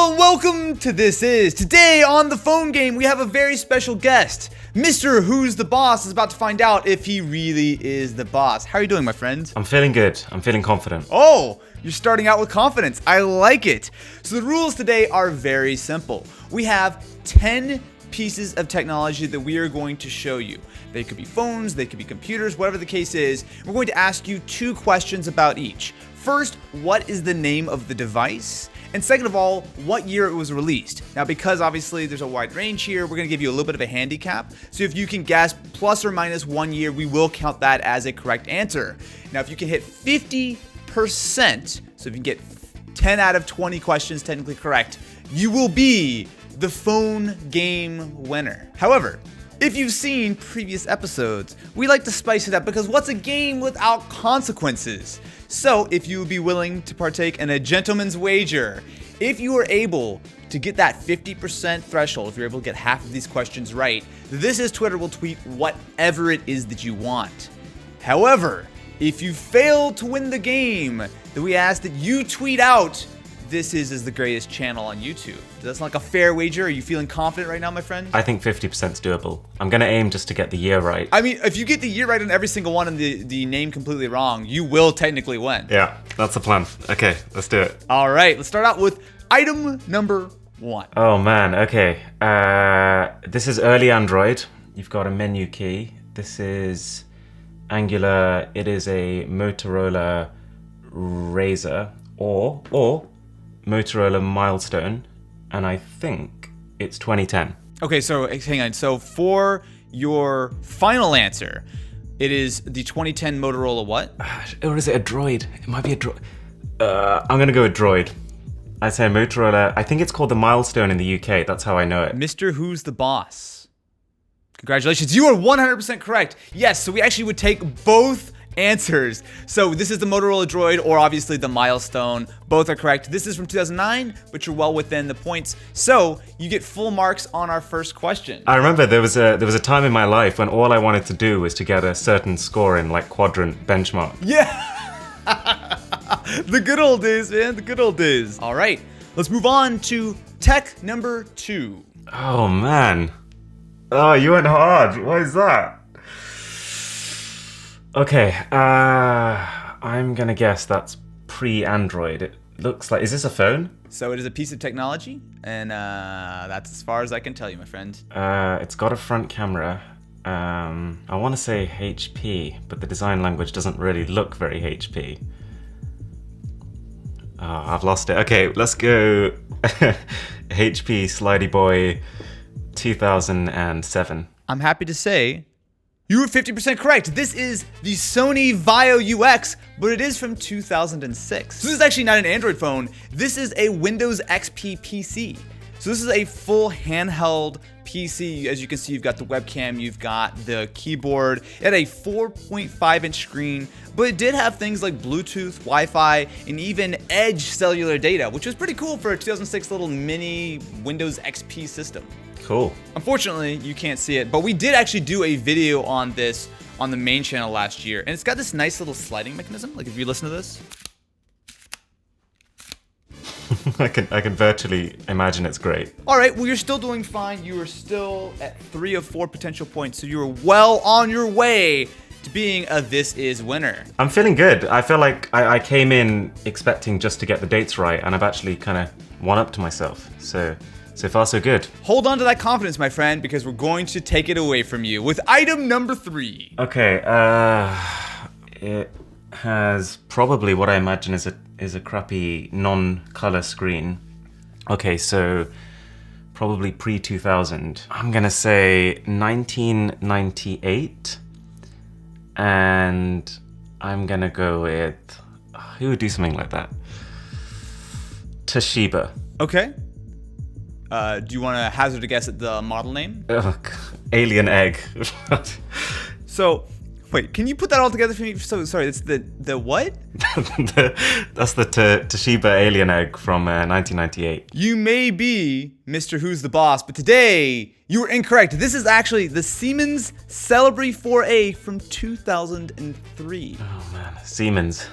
Well, welcome to This Is. Today on the phone game, we have a very special guest. Mr. Who's the Boss is about to find out if he really is the boss. How are you doing, my friend? I'm feeling good. I'm feeling confident. Oh, you're starting out with confidence. I like it. So the rules today are very simple. We have 10 pieces of technology that we are going to show you. They could be phones, they could be computers, whatever the case is. We're going to ask you 2 questions about each. First, what is the name of the device? And second of all, what year it was released. Now, because obviously there's a wide range here, we're going to give you a little bit of a handicap. So if you can guess plus or minus 1 year, we will count that as a correct answer. Now, if you can hit 50%, so if you can get 10 out of 20 questions technically correct, you will be the phone game winner. However, if you've seen previous episodes, we like to spice it up because what's a game without consequences? So if you would be willing to partake in a gentleman's wager, if you are able to get that 50% threshold, if you're able to get half of these questions right, This Is Twitter will tweet whatever it is that you want. However, if you fail to win the game, then we ask that you tweet out This is the greatest channel on YouTube. Does that sound like a fair wager? Are you feeling confident right now, my friend? I think 50% is doable. I'm going to aim just to get the year right. I mean, if you get the year right on every single one and the name completely wrong, you will technically win. Yeah, that's the plan. Okay, let's do it. All right, let's start out with item number 1. Oh man, okay. This is early Android. You've got a menu key. This is Angular. It is a Motorola Razr or Motorola Milestone, and I think it's 2010. Okay, so hang on. So for your final answer, it is the 2010 Motorola what? Or is it a Droid? It might be a Droid. I'm gonna go with Droid. I say Motorola. I think it's called the Milestone in the UK. That's how I know it. Mr. Who's the Boss? Congratulations, you are 100% correct. Yes, so we actually would take both answers. So this is the Motorola Droid or obviously the Milestone. Both are correct. This is from 2009, but you're well within the points. So you get full marks on our first question. I remember there was a time in my life when all I wanted to do was to get a certain score in like quadrant benchmark. Yeah. The good old days, man. The good old days. All right, let's move on to tech number 2. Oh man. Oh, you went hard. What is that? Okay, I'm gonna guess that's pre-Android. It looks like, is this a phone? So it is a piece of technology, and that's as far as I can tell you, my friend. It's got a front camera. I want to say HP, but the design language doesn't really look very HP. Oh, I've lost it. Okay, let's go HP Slidey Boy 2007. I'm happy to say you were 50% correct. This is the Sony Vaio UX, but it is from 2006. So this is actually not an Android phone. This is a Windows XP PC. So this is a full handheld PC. As you can see, you've got the webcam, you've got the keyboard. It had a 4.5-inch screen, but it did have things like Bluetooth, Wi-Fi, and even Edge cellular data, which was pretty cool for a 2006 little mini Windows XP system. Cool. Unfortunately, you can't see it, but we did actually do a video on this on the main channel last year, and it's got this nice little sliding mechanism. Like if you listen to this. I can virtually imagine it's great. All right, well, you're still doing fine. You are still at 3 of 4 potential points, so you are well on your way to being a This Is winner. I'm feeling good. I feel like I came in expecting just to get the dates right, and I've actually kind of one-upped to myself. So far, so good. Hold on to that confidence, my friend, because we're going to take it away from you with item number 3. Okay, it has probably what I imagine is a crappy non-color screen. Okay, so probably pre-2000. I'm gonna say 1998, and I'm gonna go with, who would do something like that? Toshiba. Okay. Do you want to hazard a guess at the model name? Ugh, alien egg. So, wait, can you put that all together for me? So sorry, it's the what? That's the Toshiba alien egg from 1998. You may be Mr. Who's the Boss, but today you were incorrect. This is actually the Siemens Celebre 4A from 2003. Oh man, Siemens.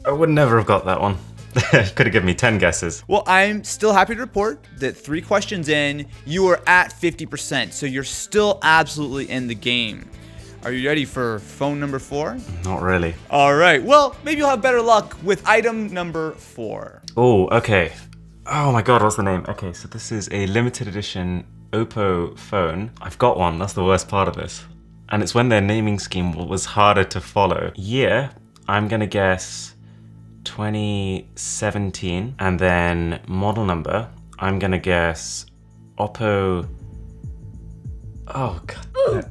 I would never have got that one. Could have given me 10 guesses. Well, I'm still happy to report that 3 questions in, you are at 50%. So you're still absolutely in the game. Are you ready for phone number 4? Not really. All right. Well, maybe you'll have better luck with item number 4. Oh, okay. Oh my god, what's the name? Okay, so this is a limited edition Oppo phone. I've got one, that's the worst part of this. And it's when their naming scheme was harder to follow. Year, I'm gonna guess 2017. And then model number, I'm gonna guess Oppo... Oh god.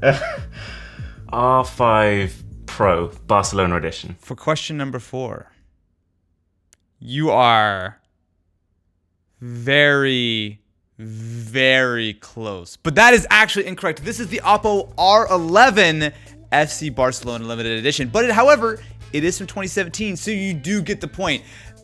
R5 Pro Barcelona edition. For question number 4, you are very, very close. But that is actually incorrect. This is the Oppo R11 FC Barcelona limited edition. But however, it is from 2017, so you do get the point.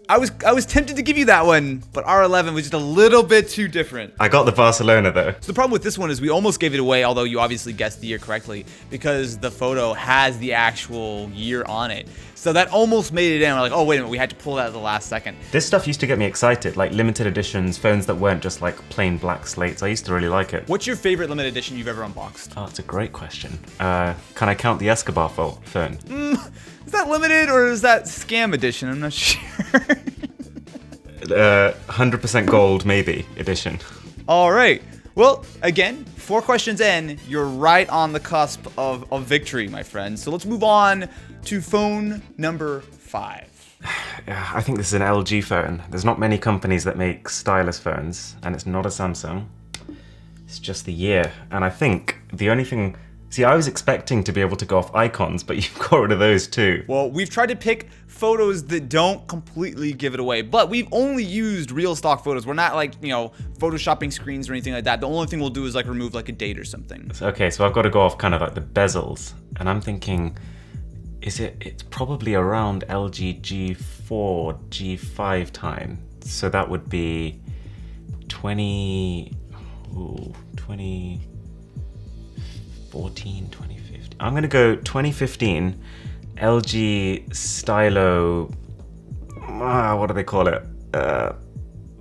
I was tempted to give you that one, but R11 was just a little bit too different. I got the Barcelona though. So the problem with this one is we almost gave it away, although you obviously guessed the year correctly, because the photo has the actual year on it. So that almost made it in. We're like, oh, wait a minute, we had to pull that at the last second. This stuff used to get me excited, like limited editions, phones that weren't just like plain black slates. I used to really like it. What's your favorite limited edition you've ever unboxed? Oh, that's a great question. Can I count the Escobar phone? Is that limited or is that scam edition? I'm not sure. 100% gold, maybe, edition. All right. Well, again, 4 questions in, you're right on the cusp of victory, my friend. So let's move on to phone number 5. I think this is an LG phone. There's not many companies that make stylus phones, and it's not a Samsung. It's just the year. And I think the only thing... See, I was expecting to be able to go off icons, but you've got rid of those too. Well, we've tried to pick photos that don't completely give it away, but we've only used real stock photos. We're not like, photoshopping screens or anything like that. The only thing we'll do is like remove like a date or something. Okay, so I've got to go off kind of like the bezels, and I'm thinking, it's probably around LG G4, G5 time. So that would be 2014, 2015. I'm gonna go 2015 LG Stylo, what do they call it?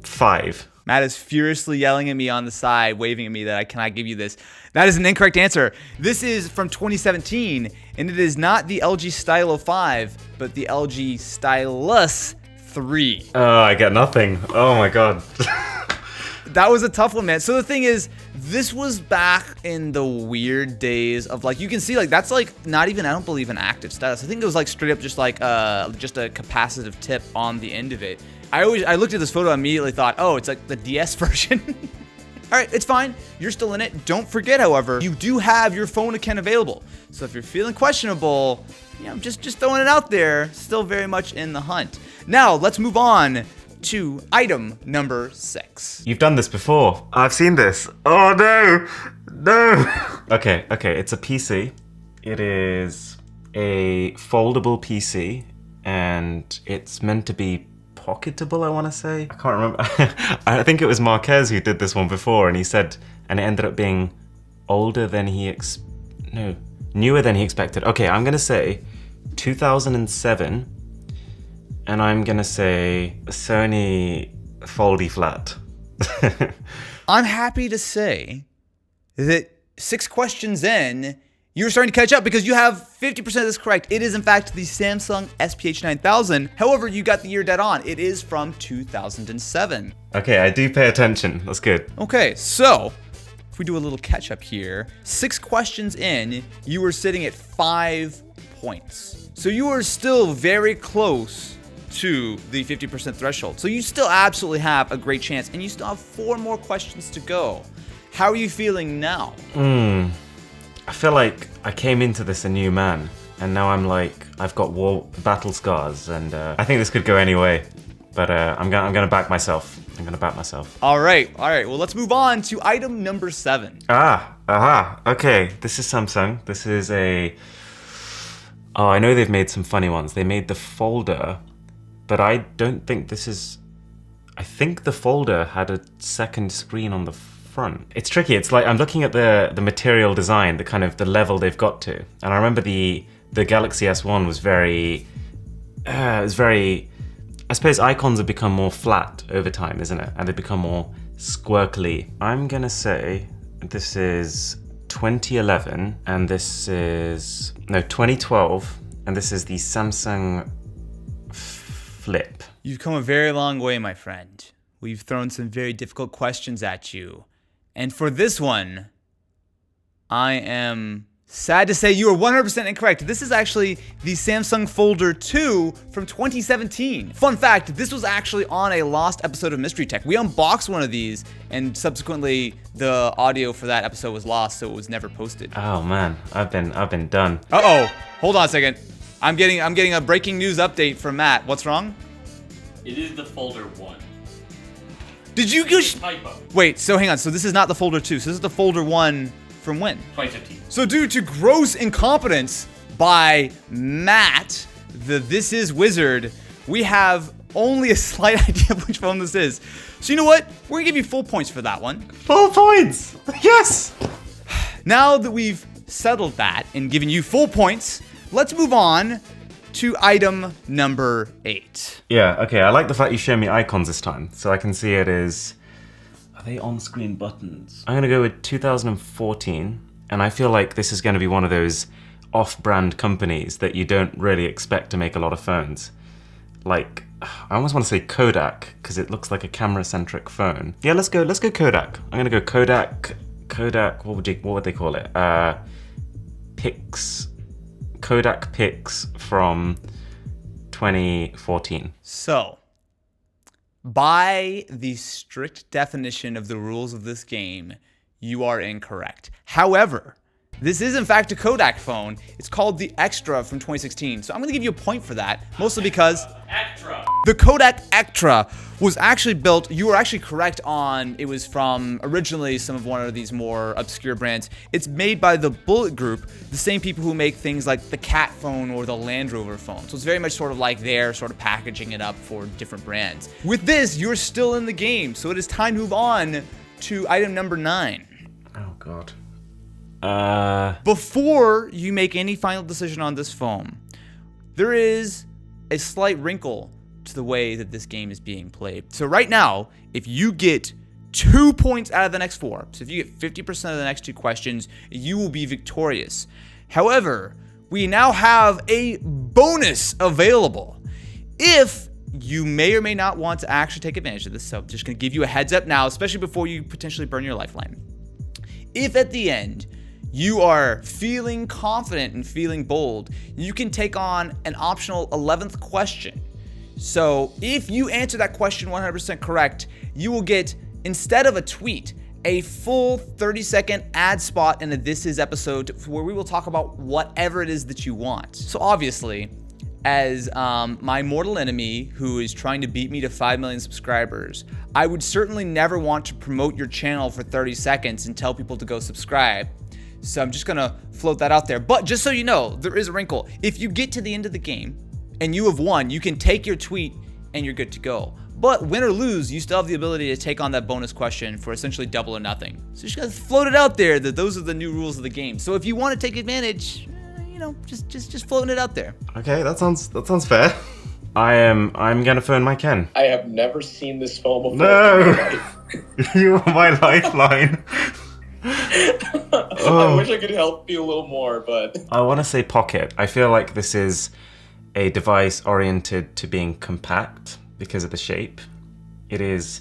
5. Matt is furiously yelling at me on the side, waving at me that I cannot give you this. That is an incorrect answer. This is from 2017, and it is not the LG Stylo 5, but the LG Stylus 3. Oh, I get nothing. Oh my god. That was a tough one, man. So the thing is, this was back in the weird days of like, you can see like, that's like not even, I don't believe an active status. I think it was like straight up just like, just a capacitive tip on the end of it. I looked at this photo and immediately thought, oh, it's like the DS version. All right, it's fine. You're still in it. Don't forget, however, you do have your phone account available. So if you're feeling questionable, just throwing it out there, still very much in the hunt. Now, let's move on to item number 6. You've done this before. I've seen this. Oh no, no. Okay, it's a PC. It is a foldable PC, and it's meant to be pocketable, I want to say. I can't remember. I think it was Marquez who did this one before, and he said, and it ended up being older than newer than he expected. Okay, I'm gonna say 2007. And I'm gonna say Sony Foldy Flat. I'm happy to say that 6 questions in, you're starting to catch up because you have 50% of this correct. It is in fact the Samsung SPH 9000. However, you got the year dead on. It is from 2007. Okay, I do pay attention. That's good. Okay, so if we do a little catch up here, 6 questions in, you were sitting at 5 points. So you are still very close to the 50% threshold. So you still absolutely have a great chance, and you still have 4 more questions to go. How are you feeling now? I feel like I came into this a new man, and now I'm like, I've got battle scars, and I think this could go any way. But I'm gonna back myself. All right. Well, let's move on to item number 7. Okay, this is Samsung. This is a... Oh, I know they've made some funny ones. They made the folder, but I don't think this is... I think the folder had a second screen on the front. It's tricky. It's like I'm looking at the material design, the kind of the level they've got to. And I remember the Galaxy S1 was very... it was very I suppose icons have become more flat over time, isn't it? And they become more squirkly. I'm gonna say this is 2011, and this is, no, 2012, and this is the Samsung Flip. You've come a very long way, my friend. We've thrown some very difficult questions at you. And for this one, I am sad to say you are 100% incorrect. This is actually the Samsung Folder 2 from 2017. Fun fact, this was actually on a lost episode of Mystery Tech. We unboxed one of these, and subsequently the audio for that episode was lost, so it was never posted. Oh man, I've been done. Uh-oh, hold on a second. I'm getting a breaking news update from Matt. What's wrong? It is the Folder 1. Did you go? Typo. Wait, so hang on. So this is not the Folder 2. So this is the Folder 1 from when? 2015. So due to gross incompetence by Matt, the This Is Wizard, we have only a slight idea of which phone this is. So you know what? We're gonna give you full points for that one. Full points! Yes! Now that we've settled that and given you full points, let's move on to item number 8. Yeah, okay, I like the fact you show me icons this time, so I can see it is... Are they on-screen buttons? I'm gonna go with 2014, and I feel like this is gonna be one of those off-brand companies that you don't really expect to make a lot of phones. Like, I almost want to say Kodak, because it looks like a camera-centric phone. Yeah, let's go Kodak. I'm gonna go Kodak, what would they call it? Kodak Pix from 2014. So, by the strict definition of the rules of this game, you are incorrect. However, this is in fact a Kodak phone. It's called the Extra from 2016. So I'm gonna give you a point for that, mostly because the Kodak Extra was actually built, you were actually correct on, it was from originally some of one of these more obscure brands. It's made by the Bullet Group, the same people who make things like the Cat phone or the Land Rover phone. So it's very much sort of like they're sort of packaging it up for different brands. With this, you're still in the game, so it is time to move on to item number 9. Oh god. Before you make any final decision on this phone, there is a slight wrinkle to the way that this game is being played. So right now, if you get 2 points out of the next 4, so if you get 50% of the next 2 questions, you will be victorious. However, we now have a bonus available. If you may or may not want to actually take advantage of this, so I'm just gonna give you a heads up now, especially before you potentially burn your lifeline. If at the end, you are feeling confident and feeling bold, you can take on an optional 11th question. So if you answer that question 100% correct, you will get, instead of a tweet, a full 30-second ad spot in a This Is episode where we will talk about whatever it is that you want. So obviously, as my mortal enemy who is trying to beat me to 5 million subscribers, I would certainly never want to promote your channel for 30 seconds and tell people to go subscribe. So I'm just gonna float that out there. But just so you know, there is a wrinkle. If you get to the end of the game and you have won, you can take your tweet and you're good to go. But win or lose, you still have the ability to take on that bonus question for essentially double or nothing. So just gotta float it out there that those are the new rules of the game. So if you want to take advantage, you know, just floating it out there. Okay, that sounds fair. I'm gonna phone my Ken. I have never seen this phone before. No! You are my lifeline. I wish I could help you a little more, but... I want to say Pocket. I feel like this is a device oriented to being compact because of the shape. It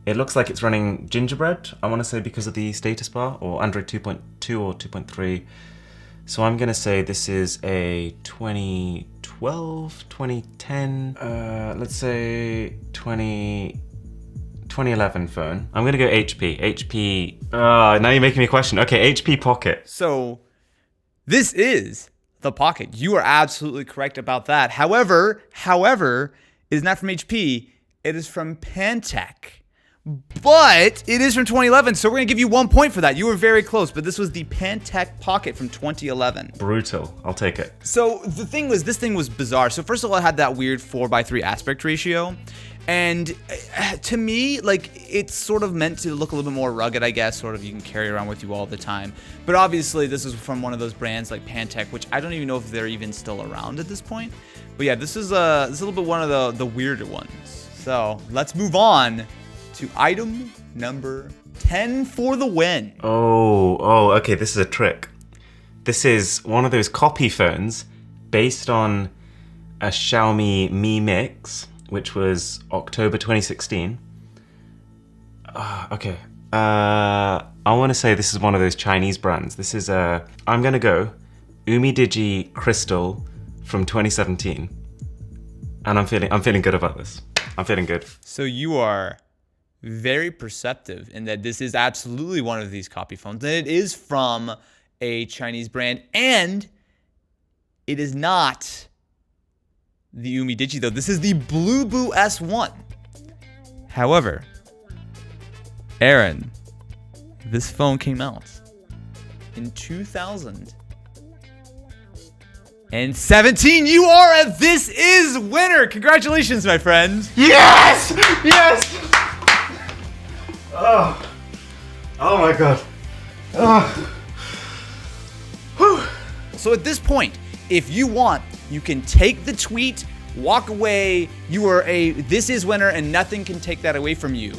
looks like it's running Gingerbread, I want to say, because of the status bar, or Android 2.2 or 2.3. So I'm going to say this is a 2012, 2010, let's say 2011 phone. I'm going to go HP. Now you're making me question. Okay, HP Pocket. So this is the Pocket. You are absolutely correct about that. However, it is not from HP. It is from Pantech. But it is from 2011, so we're going to give you 1 point for that. You were very close, but this was the Pantech Pocket from 2011. Brutal. I'll take it. So the thing was, this thing was bizarre. So first of all, it had that weird 4:3 aspect ratio. And to me, like, it's sort of meant to look a little bit more rugged, I guess. Sort of you can carry around with you all the time. But obviously, this is from one of those brands like Pantech, which I don't even know if they're even still around at this point. But yeah, this is a little bit one of the weirder ones. So let's move on to item number 10 for the win. Oh, okay, this is a trick. This is one of those copy phones based on a Xiaomi Mi Mix, which was October 2016. Okay. I want to say this is one of those Chinese brands. This is I'm going to go Umidigi Crystal from 2017. And I'm feeling good about this. I'm feeling good. So you are very perceptive in that this is absolutely one of these copy phones. And it is from a Chinese brand, and it is not the Umidigi though. This is the Blueboo S1. However, Aaron, this phone came out in 2017. You are a This Is winner. Congratulations, my friend. Yes! Yes! Oh my god. Oh. So at this point, if you want, you can take the tweet, walk away. You are a This Is winner, and nothing can take that away from you.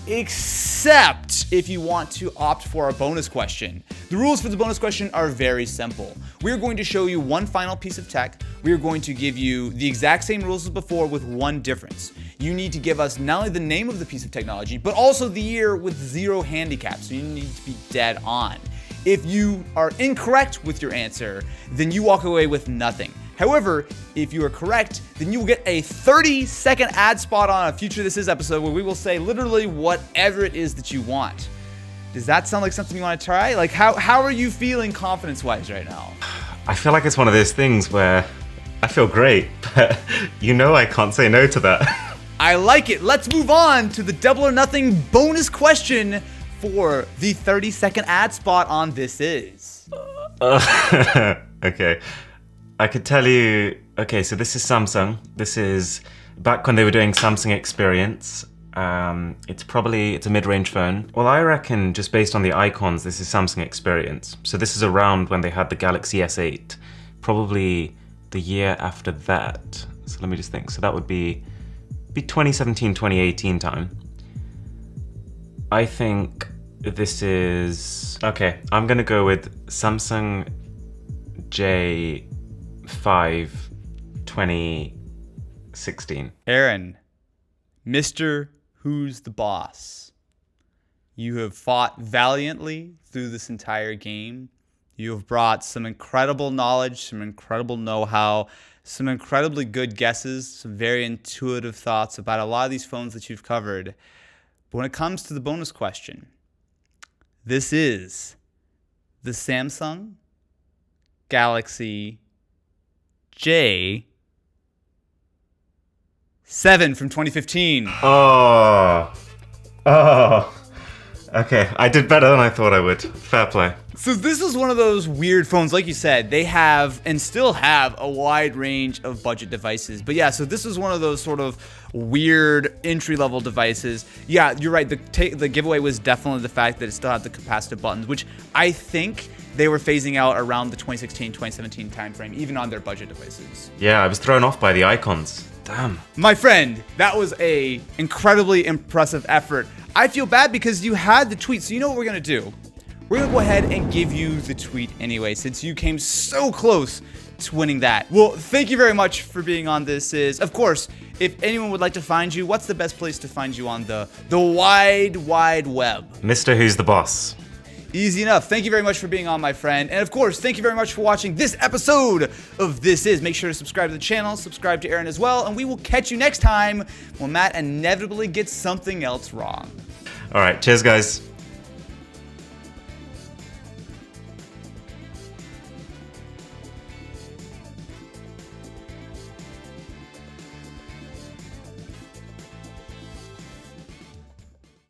Except if you want to opt for a bonus question. The rules for the bonus question are very simple. We're going to show you one final piece of tech. We're going to give you the exact same rules as before with one difference. You need to give us not only the name of the piece of technology, but also the year with 0 handicaps. So you need to be dead on. If you are incorrect with your answer, then you walk away with nothing. However, if you are correct, then you will get a 30-second ad spot on a future This Is episode where we will say literally whatever it is that you want. Does that sound like something you want to try? Like, how are you feeling confidence-wise right now? I feel like it's one of those things where I feel great, but I can't say no to that. I like it. Let's move on to the Double or Nothing bonus question for the 30-second ad spot on This Is. Okay. I could tell you, okay, so this is Samsung. This is back when they were doing Samsung Experience. It's a mid-range phone. Well, I reckon just based on the icons, this is Samsung Experience. So this is around when they had the Galaxy S8, probably the year after that. So let me just think. So that would be 2017, 2018 time. I think this is, okay, I'm gonna go with Samsung J5 2016. Aaron, Mr. Who's the Boss? You have fought valiantly through this entire game. You have brought some incredible knowledge, some incredible know-how, some incredibly good guesses, some very intuitive thoughts about a lot of these phones that you've covered. But when it comes to the bonus question, this is the Samsung Galaxy J7 from 2015. Oh, okay. I did better than I thought I would. Fair play. So this is one of those weird phones, like you said, they have and still have a wide range of budget devices. But yeah, so this is one of those sort of weird entry-level devices. Yeah, you're right. The giveaway was definitely the fact that it still had the capacitive buttons, which I think they were phasing out around the 2016, 2017 timeframe, even on their budget devices. Yeah, I was thrown off by the icons. Damn. My friend, that was a incredibly impressive effort. I feel bad because you had the tweet, so you know what we're gonna do? We're gonna go ahead and give you the tweet anyway, since you came so close to winning that. Well, thank you very much for being on This Is. Of course, if anyone would like to find you, what's the best place to find you on the wide web? Mr. Who's the Boss. Easy enough. Thank you very much for being on, my friend. And of course, thank you very much for watching this episode of This Is. Make sure to subscribe to the channel, subscribe to Aaron as well, and we will catch you next time when Matt inevitably gets something else wrong. All right, cheers, guys.